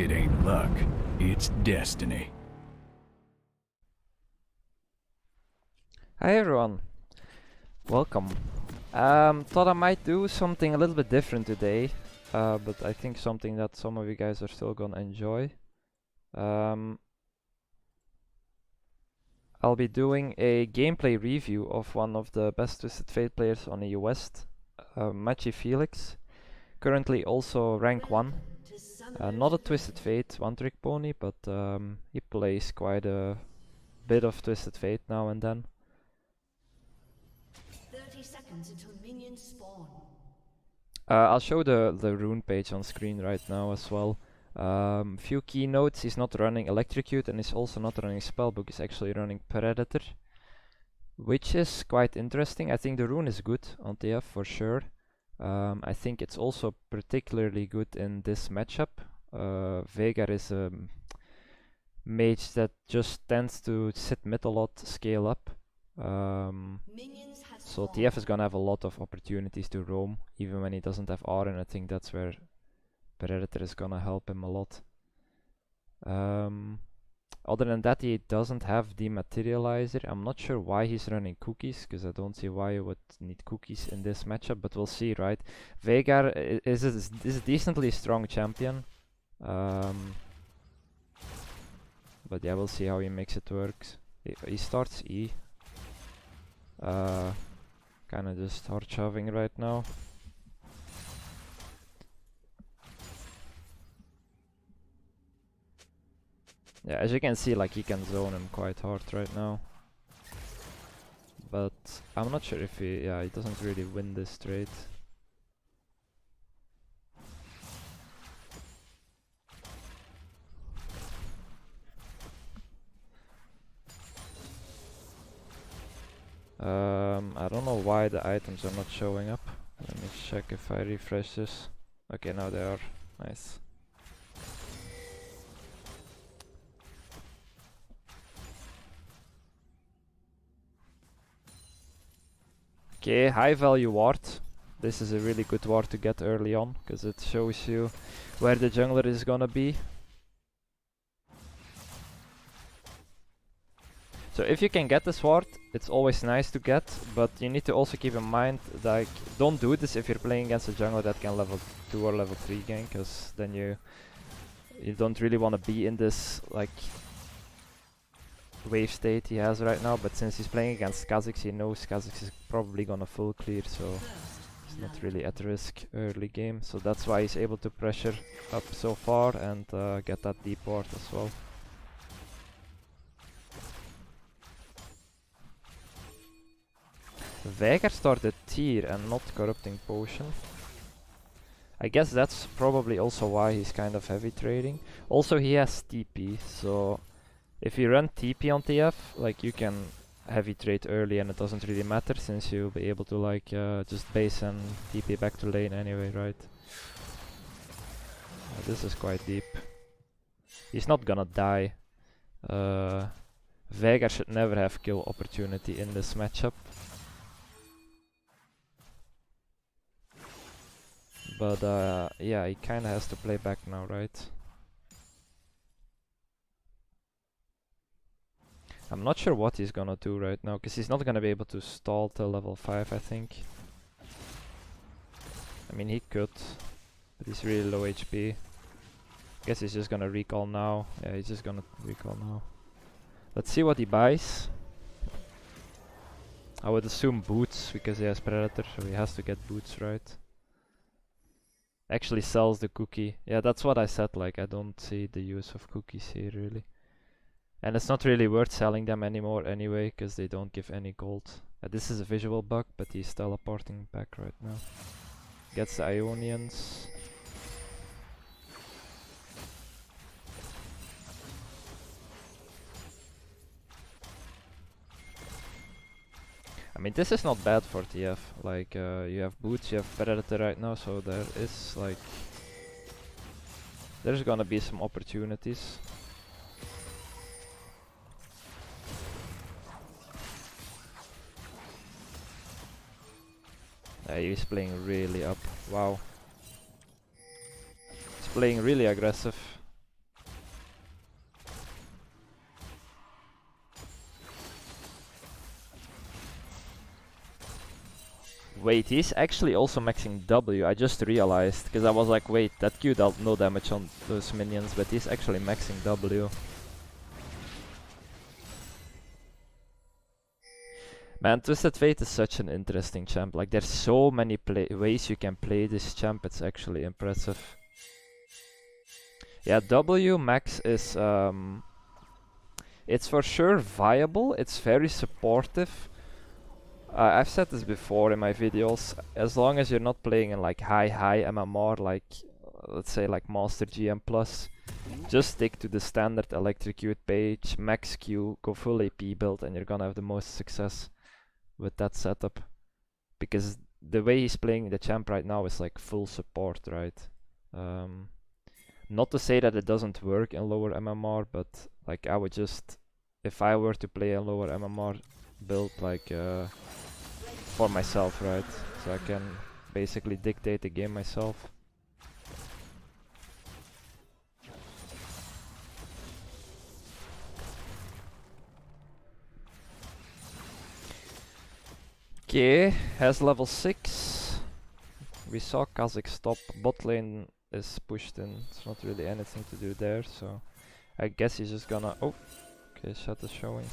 It ain't luck, it's destiny. Hi everyone, welcome. Thought I might do something a little bit different today, but I think something that some of you guys are still gonna enjoy. I'll be doing a gameplay review of one of the best Twisted Fate players on the West, Magifelix. Currently also rank 1. Not a Twisted Fate one-trick pony, but he plays quite a bit of Twisted Fate now and then. 30 seconds until minions spawn. I'll show the rune page on screen right now as well. Few keynotes, he's not running Electrocute and he's also not running Spellbook, he's actually running Predator, which is quite interesting. I think the rune is good on TF for sure. I think it's also particularly good in this matchup. Veigar is a mage that just tends to sit mid a lot, scale up. So TF is gonna have a lot of opportunities to roam, even when he doesn't have R, and I think that's where Predator is gonna help him a lot. Other than that, he doesn't have Dematerializer. I'm not sure why he's running cookies, because I don't see why you would need cookies in this matchup, but we'll see, right? Veigar is a decently strong champion. But yeah, we'll see how he makes it work. He starts E. Kinda just hard shoving right now. Yeah, as you can see, like, he can zone him quite hard right now. But I'm not sure if he doesn't really win this trade. I don't know why the items are not showing up. Let me check if I refresh this. Okay, now they are. Nice. Okay, high value ward. This is a really good ward to get early on, because it shows you where the jungler is gonna be. So if you can get this ward, it's always nice to get, but you need to also keep in mind, like, don't do this if you're playing against a jungler that can level 2 or level 3 gank, because then you don't really want to be in this, like, wave state he has right now. But since he's playing against Kha'Zix, he knows Kha'Zix is probably gonna full clear, so he's not really at risk early game. So that's why he's able to pressure up so far and get that deep ward as well. Veigar started Tear and not Corrupting Potion. I guess that's probably also why he's kind of heavy trading. Also, he has TP, so if you run TP on TF, like, you can heavy trade early and it doesn't really matter, since you'll be able to, like, just base and TP back to lane anyway, right? This is quite deep. He's not gonna die. Veigar should never have kill opportunity in this matchup. But yeah, he kinda has to play back now, right? I'm not sure what he's gonna do right now, because he's not gonna be able to stall till level 5, I think. I mean, he could, but he's really low HP. Guess he's just gonna recall now. Yeah, he's just gonna recall now. Let's see what he buys. I would assume boots, because he has Predator, so he has to get boots, right? Actually sells the cookie. Yeah, that's what I said, like, I don't see the use of cookies here, really. And it's not really worth selling them anymore anyway, because they don't give any gold. This is a visual bug, but he's teleporting back right now. Gets the Ionians. I mean, this is not bad for TF. Like, you have boots, you have Predator right now, so there is, like, there's gonna be some opportunities. He's playing really up. Wow. He's playing really aggressive. Wait, he's actually also maxing W. I just realized, because I was like, wait, that Q dealt no damage on those minions, but he's actually maxing W. Man, Twisted Fate is such an interesting champ. Like, there's so many ways you can play this champ. It's actually impressive. Yeah, W max is it's for sure viable. It's very supportive. I've said this before in my videos. As long as you're not playing in like high MMR, like let's say like Master GM plus, just stick to the standard electrocute page, max Q, go full AP build, and you're gonna have the most success with that setup. Because the way he's playing the champ right now is like full support, right? Not to say that it doesn't work in lower MMR, but like I would just, if I were to play a lower MMR build, like for myself, right? So I can basically dictate the game myself. Okay, has level 6. We saw Kha'Zix stop. Bot lane is pushed in. It's not really anything to do there, so I guess he's just gonna... Oh, okay, shot is showing.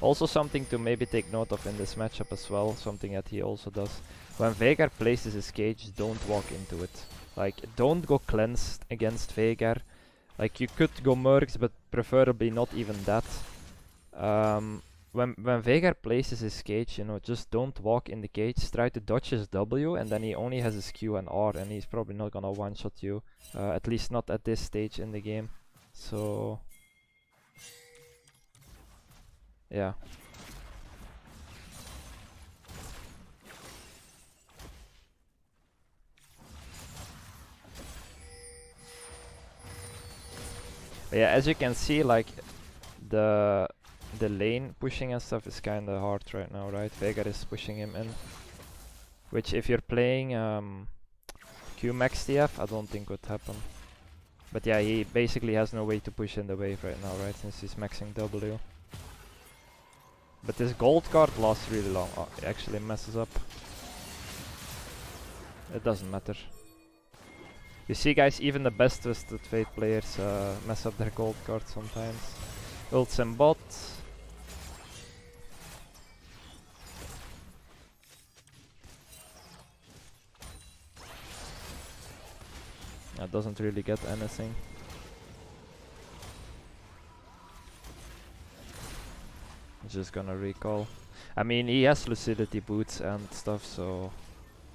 Also something to maybe take note of in this matchup as well, something that he also does. When Veigar places his cage, don't walk into it. Like, don't go cleansed against Veigar. Like, you could go Mercs, but preferably not even that. When Veigar places his cage, you know, just don't walk in the cage, try to dodge his W, and then he only has his Q and R, and he's probably not gonna one-shot you. At least not at this stage in the game. So... yeah. But yeah, as you can see, like the lane pushing and stuff is kind of hard right now, right? Veigar is pushing him in, which if you're playing Q max TF, I don't think would happen. But yeah, he basically has no way to push in the wave right now, right? Since he's maxing W. But this gold card lasts really long. Oh, it actually messes up. It doesn't matter. You see, guys, even the best Twisted Fate players mess up their gold card sometimes. Ults and bot. That doesn't really get anything. Just gonna recall. I mean, he has lucidity boots and stuff, so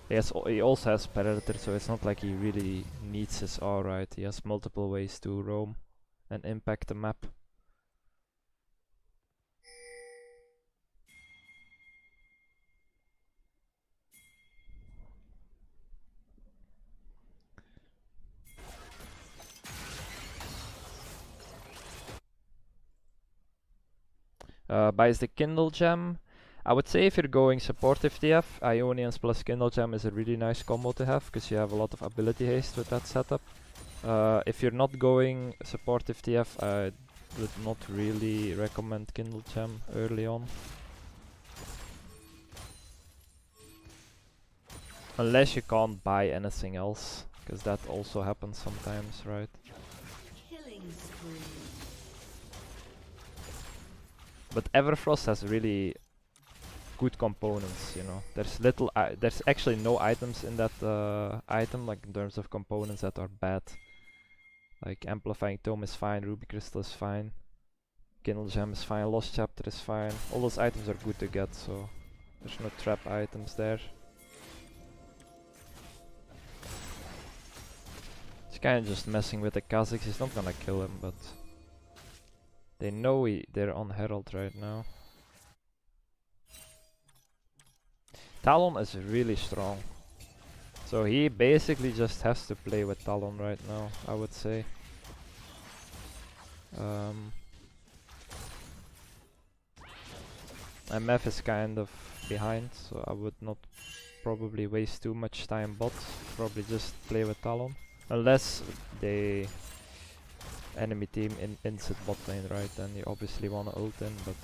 he also has Predator, so it's not like he really needs his R, right? He has multiple ways to roam and impact the map. Buys the Kindle Gem. I would say if you're going supportive TF, Ionians plus Kindle Gem is a really nice combo to have, because you have a lot of ability haste with that setup. If you're not going supportive TF, I would not really recommend Kindle Gem early on. Unless you can't buy anything else, because that also happens sometimes, right? Killing spree. But Everfrost has really good components, you know. There's there's actually no items in that item, like in terms of components that are bad. Like Amplifying Tome is fine, Ruby Crystal is fine, Kindle Gem is fine, Lost Chapter is fine. All those items are good to get, so there's no trap items there. He's kind of just messing with the Kha'Zix. He's not gonna kill him, but they know they're on Herald right now. Talon is really strong, so he basically just has to play with Talon right now, I would say. MF is kind of behind, so I would not probably waste too much time bot. Probably just play with Talon, unless they enemy team in inside bot lane, right? Then you obviously wanna ult in, but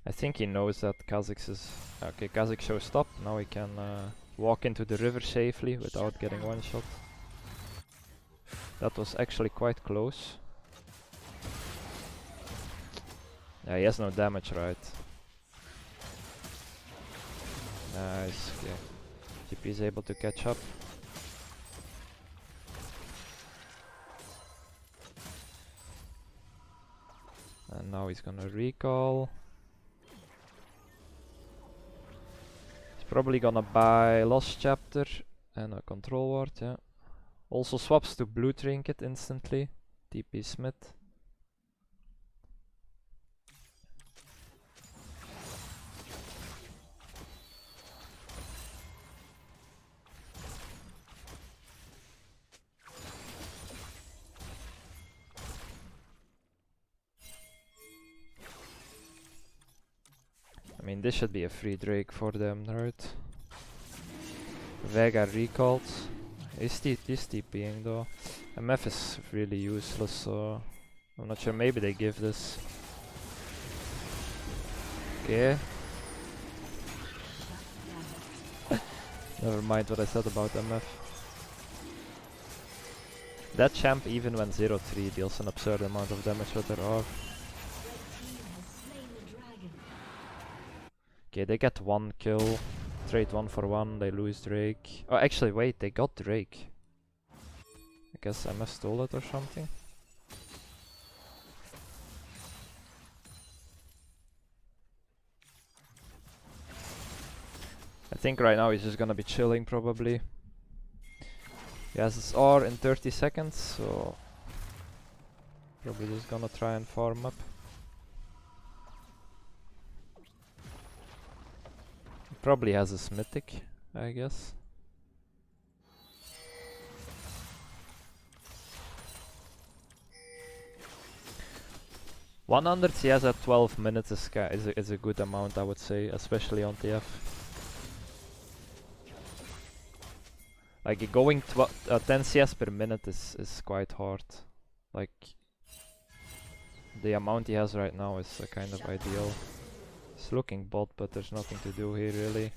I think he knows that Kha'Zix is... Okay, Kha'Zix shows stop, now he can walk into the river safely without getting one shot. That was actually quite close. Yeah, he has no damage, right? Nice, okay. GP is able to catch up. And now he's gonna recall. He's probably gonna buy Lost Chapter and a Control Ward, yeah. Also swaps to Blue Trinket instantly. TP Smith. I mean, this should be a free Drake for them, right? Vega recalled. He's TPing though. MF is really useless, so I'm not sure. Maybe they give this. Okay. Never mind what I said about MF. That champ, even when 0-3, deals an absurd amount of damage with their R. Okay, they get one kill. Trade 1 for 1, they lose Drake. Oh, actually, wait, they got Drake. I guess MF stole it or something. I think right now he's just gonna be chilling, probably. He has his R in 30 seconds, so probably just gonna try and farm up. He probably has his mythic, I guess. $100 he has at 12 minutes is a good amount, I would say, especially on TF. Like going 10 CS per minute is quite hard. Like the amount he has right now is kind of ideal. He's looking bot, but there's nothing to do here really.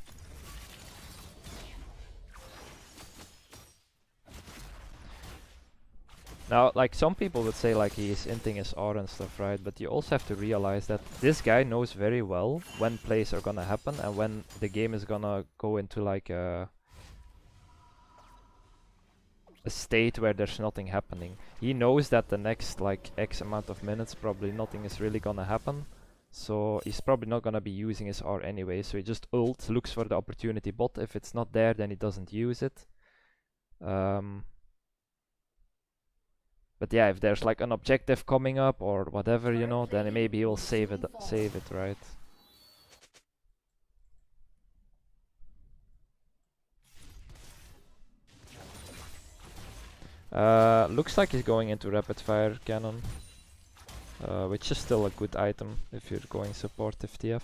Now, like some people would say like he's inting his R and stuff, right? But you also have to realize that this guy knows very well when plays are gonna happen and when the game is gonna go into like a state where there's nothing happening. He knows that the next like X amount of minutes probably nothing is really gonna happen. So he's probably not gonna be using his R anyway, so he just ult, looks for the opportunity bot. If it's not there, then he doesn't use it. But yeah, if there's like an objective coming up or whatever, you know, then maybe he'll save it, right? Looks like he's going into rapid fire cannon, which is still a good item if you're going supportive TF.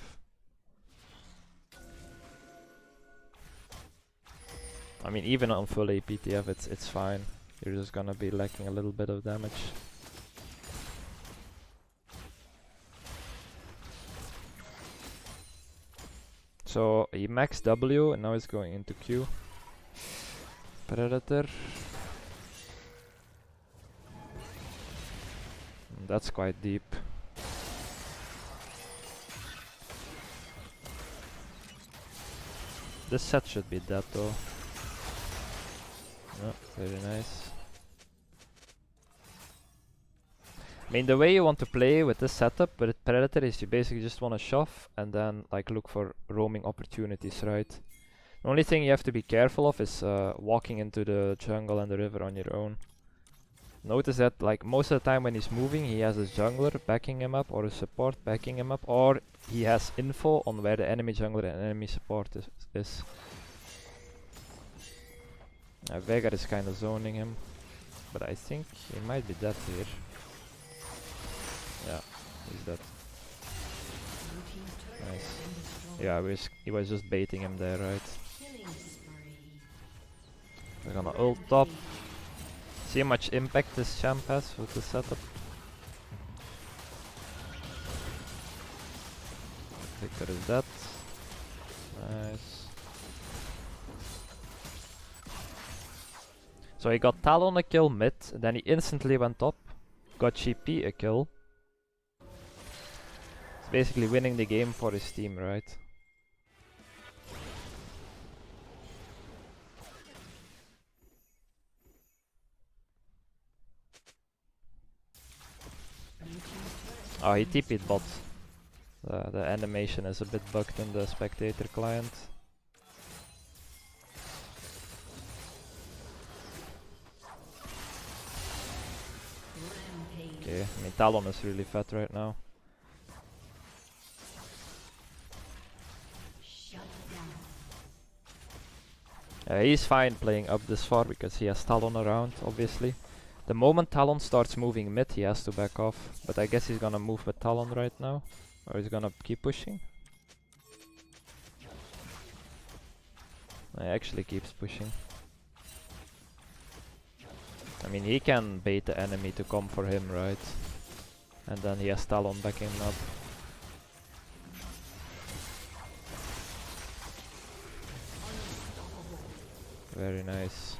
I mean, even on full AP TF, it's fine. You're just gonna be lacking a little bit of damage. So he maxed W and now he's going into Q. Predator. That's quite deep. This set should be dead though. Oh, very nice. I mean, the way you want to play with this setup with Predator is you basically just want to shove and then like look for roaming opportunities, right? The only thing you have to be careful of is walking into the jungle and the river on your own. Notice that like most of the time when he's moving, he has his jungler backing him up or his support backing him up, or he has info on where the enemy jungler and enemy support is. Vega is kind of zoning him, but I think he might be dead here. Yeah, he's dead. Nice. Yeah, he was just baiting him there, right? Killing spree. We're gonna ult top. See how much impact this champ has with the setup. Victor is dead. Nice. So he got Talon a kill mid, then he instantly went top. Got GP a kill. He's basically winning the game for his team, right? Oh, he TP'd bot. The animation is a bit bugged in the spectator client. Okay, I mean Talon is really fat right now. He's fine playing up this far because he has Talon around, obviously. The moment Talon starts moving mid, he has to back off. But I guess he's gonna move with Talon right now. Or he's gonna keep pushing. He actually keeps pushing. I mean, he can bait the enemy to come for him, right? And then he has Talon backing him up. Very nice.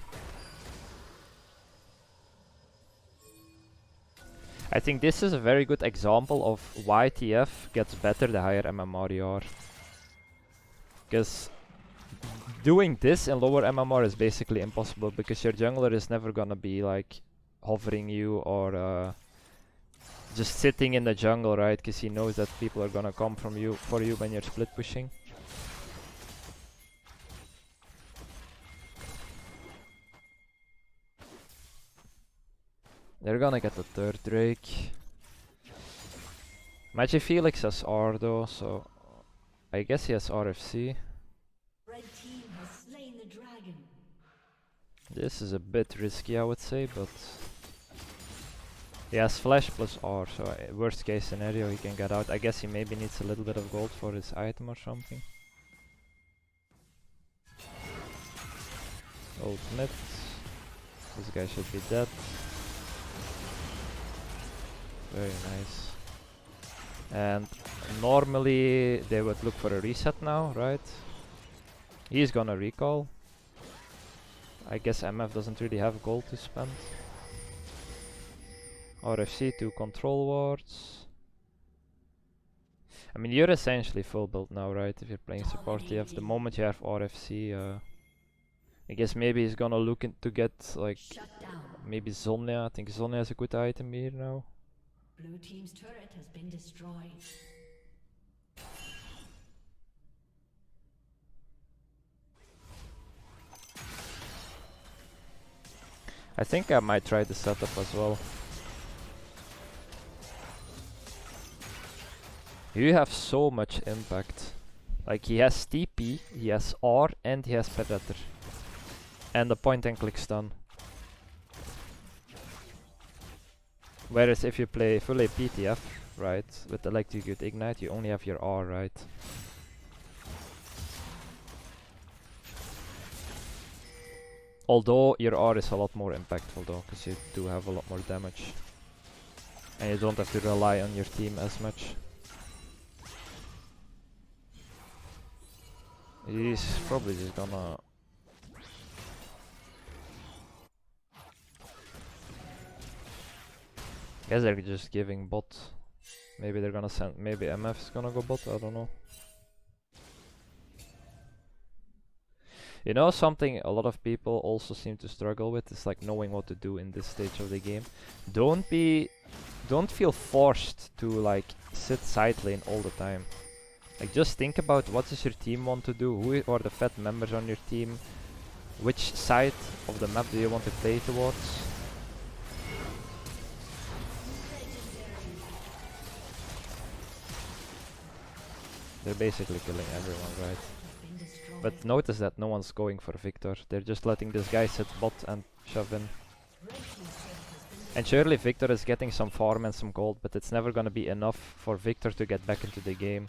I think this is a very good example of why TF gets better the higher MMR you are. Because doing this in lower MMR is basically impossible because your jungler is never gonna be like hovering you or just sitting in the jungle, right? Because he knows that people are gonna come for you when you're split pushing. They're gonna get the third Drake. Magifelix has R though, so I guess he has RFC. Red team has slain the dragon. This is a bit risky, I would say, but he has flash plus R, so worst case scenario he can get out. I guess he maybe needs a little bit of gold for his item or something. Ult mid. This guy should be dead. Very nice. And normally they would look for a reset now, right? He's gonna recall. I guess MF doesn't really have gold to spend. RFC to control wards. I mean, you're essentially full build now, right? If you're playing support, you have the moment you have RFC. I guess maybe he's gonna look to get like maybe Zonya. I think Zonya is a good item here now. Blue team's turret has been destroyed. I think I might try the setup as well. You have so much impact. Like he has TP, he has R, and he has Predator. And the point and click stun. Whereas if you play full AP TF, right, with Electrocute Ignite, you only have your R, right? Although your R is a lot more impactful though, because you do have a lot more damage. And you don't have to rely on your team as much. He's probably just gonna... Guess they're just giving bot. Maybe they're gonna send... Maybe MF's gonna go bot, I don't know. You know, something a lot of people also seem to struggle with is like knowing what to do in this stage of the game. Don't feel forced to like sit side lane all the time. Like just think about what does your team want to do, who are the fat members on your team, which side of the map do you want to play towards. They're basically killing everyone, right? But notice that no one's going for Victor. They're just letting this guy sit bot and shove in. And surely Victor is getting some farm and some gold, but it's never gonna be enough for Victor to get back into the game.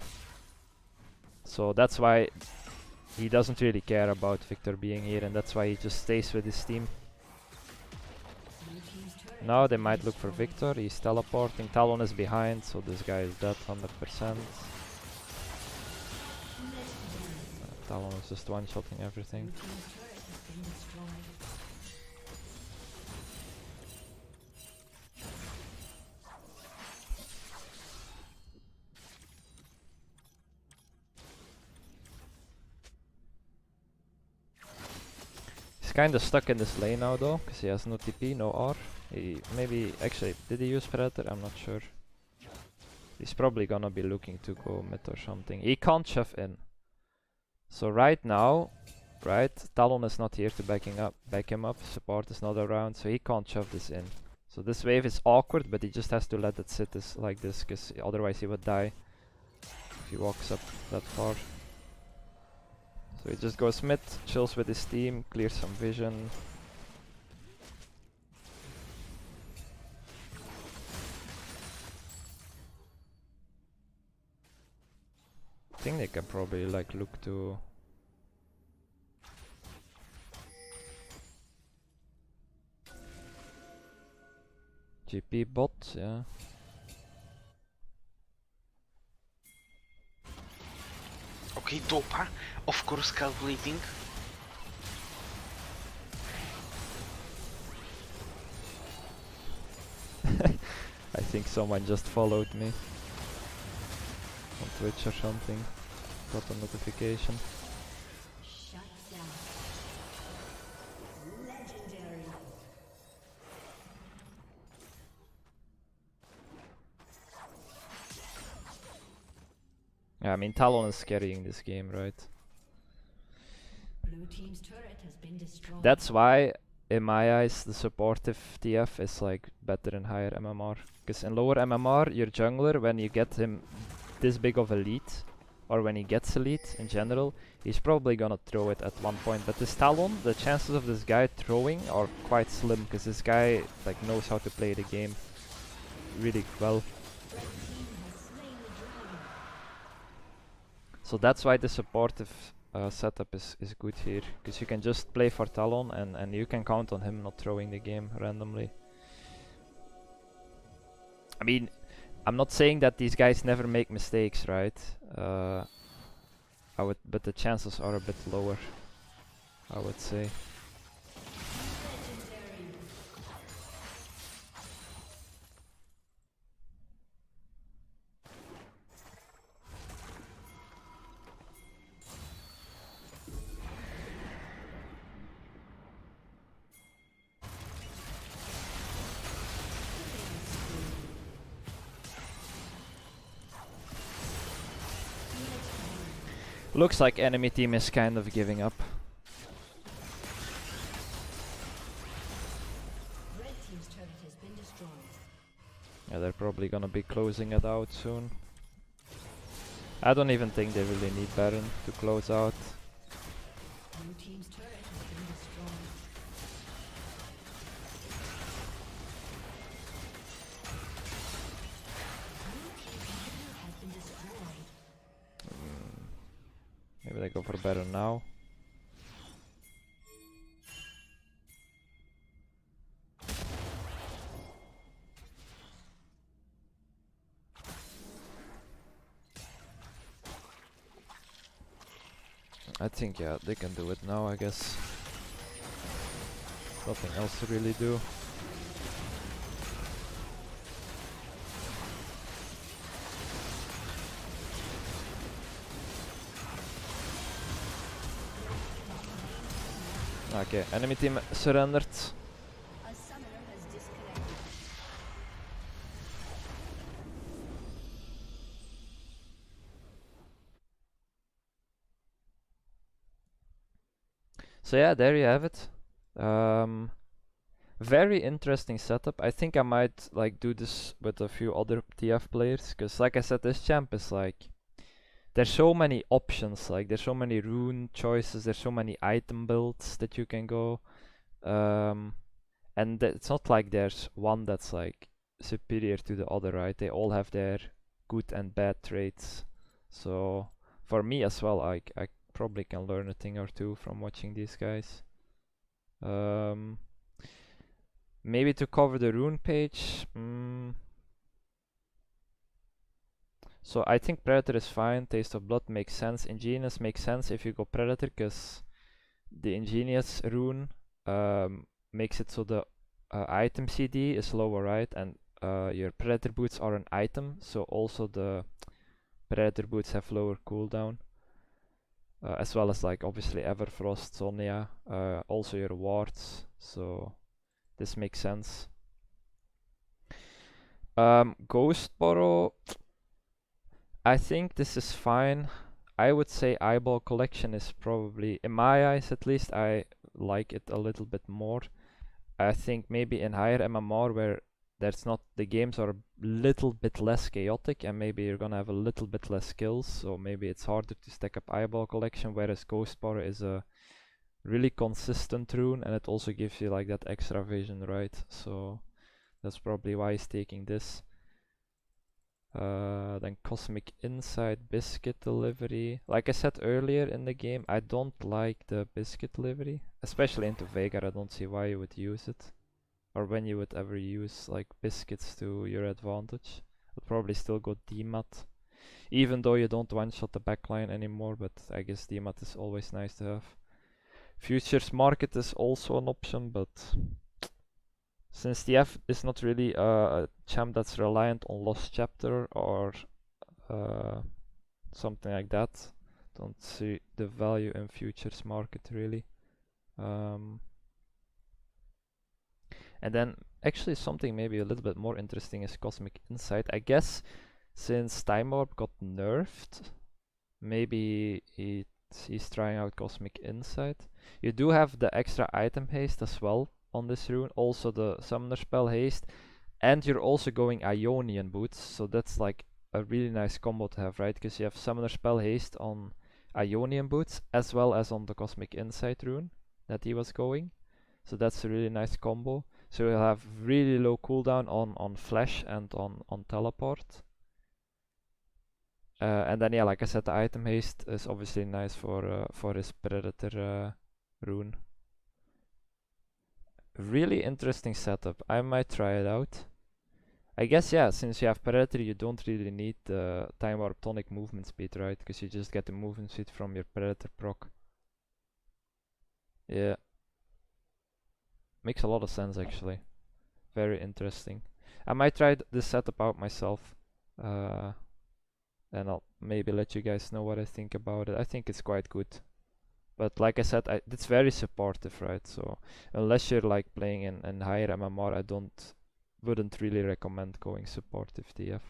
So that's why he doesn't really care about Victor being here, and that's why he just stays with his team. Blue team's turret Now has they been might look for destroyed. Victor. He's teleporting. Talon is behind, so this guy is dead 100%. Talon is just one-shotting everything. Blue team's turret has been destroyed. He's kinda stuck in this lane now though, because he has no TP, no R. He maybe, actually, did he use Predator? I'm not sure. He's probably gonna be looking to go mid or something. He can't shove in. So right now, right, Talon is not here to back him up. Support is not around, so he can't shove this in. So this wave is awkward, but he just has to let it sit like this, because otherwise he would die if he walks up that far. So he just goes mid, chills with his team, clears some vision. I think they can probably like look to GP bot, yeah. Okay, Topa, of course calculating. I think someone just followed me on Twitch or something. Got a notification. Shut down. Legendary. Yeah, I mean Talon is carrying this game, right? Blue team's turret has been destroyed. That's why, in my eyes, the supportive TF is like better in higher MMR. Because in lower MMR, your jungler, when you get him this big of a lead, or when he gets a lead in general, he's probably gonna throw it at one point. But this Talon, the chances of this guy throwing are quite slim, because this guy like knows how to play the game really well. Red team has slain the dragon. So that's why the supportive setup is good here, because you can just play for Talon and you can count on him not throwing the game randomly. I mean, I'm not saying that these guys never make mistakes, right? But the chances are a bit lower, I would say. Looks like enemy team is kind of giving up. Red team's turret has been destroyed. Yeah, they're probably gonna be closing it out soon. I don't even think they really need Baron to close out. Blue team's turret has been destroyed. Blue team's turret has been destroyed. Maybe they go for Baron now. I think, yeah, they can do it now, I guess. Nothing else to really do. Okay, enemy team surrendered. A summoner has disconnected. So yeah, there you have it. Very interesting setup. I think I might like do this with a few other TF players, because like I said, this champ is like, there's so many options, like there's so many rune choices, there's so many item builds that you can go, and it's not like there's one that's like superior to the other, right? They all have their good and bad traits. So for me as well, I probably can learn a thing or two from watching these guys. Maybe to cover the rune page. So I think Predator is fine. Taste of Blood makes sense. Ingenious makes sense if you go Predator, because the Ingenious rune makes it so the item CD is lower, right? And your Predator boots are an item, so also the Predator boots have lower cooldown. As well as like obviously Everfrost, Sonya, also your wards, so this makes sense. Ghost Borrow, I think this is fine. I would say Eyeball Collection is probably, in my eyes at least, I like it a little bit more. I think maybe in higher MMR where there's not, the games are a little bit less chaotic and maybe you're gonna have a little bit less skills, so maybe it's harder to stack up Eyeball Collection, whereas Ghost Borrow is a really consistent rune and it also gives you like that extra vision, right? So that's probably why he's taking this. Then Cosmic Insight, Biscuit Delivery. Like I said earlier in the game, I don't like the Biscuit Delivery, especially into Veigar. I don't see why you would use it, or when you would ever use like biscuits to your advantage. I'd probably still go DMAT, even though you don't one-shot the backline anymore, but I guess DMAT is always nice to have. Futures Market is also an option, but since TF is not really a champ that's reliant on Lost Chapter or something like that, don't see the value in Futures Market really. And then actually something maybe a little bit more interesting is Cosmic Insight. I guess since Time Orb got nerfed, maybe he's trying out Cosmic Insight. You do have the extra item haste as well on this rune, also the summoner spell haste, and you're also going Ionian boots, so that's like a really nice combo to have, right? Because you have summoner spell haste on Ionian boots as well as on the Cosmic Insight rune that he was going, so that's a really nice combo. So you'll have really low cooldown on flash and on teleport. And then yeah, like I said, the item haste is obviously nice for his Predator rune. Really interesting setup. I might try it out. I guess yeah, since you have Predator, you don't really need the Time Warp Tonic movement speed, right? Because you just get the movement speed from your Predator proc. Yeah. Makes a lot of sense actually. Very interesting. I might try this setup out myself. And I'll maybe let you guys know what I think about it. I think it's quite good. But like I said, it's very supportive, right? So unless you're like playing in higher MMR, wouldn't really recommend going supportive TF.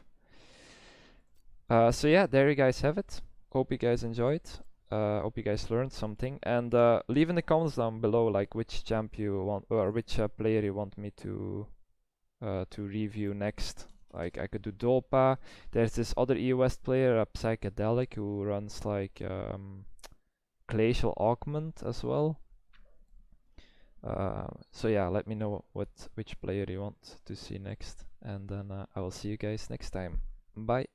So yeah, there you guys have it. Hope you guys enjoyed. Hope you guys learned something. And leave in the comments down below like which champ you want or which player you want me to review next. Like I could do Dopa. There's this other EU West player, a Psychedelic, who runs like Glacial Augment as well. So yeah, let me know which player you want to see next, and then I will see you guys next time. Bye.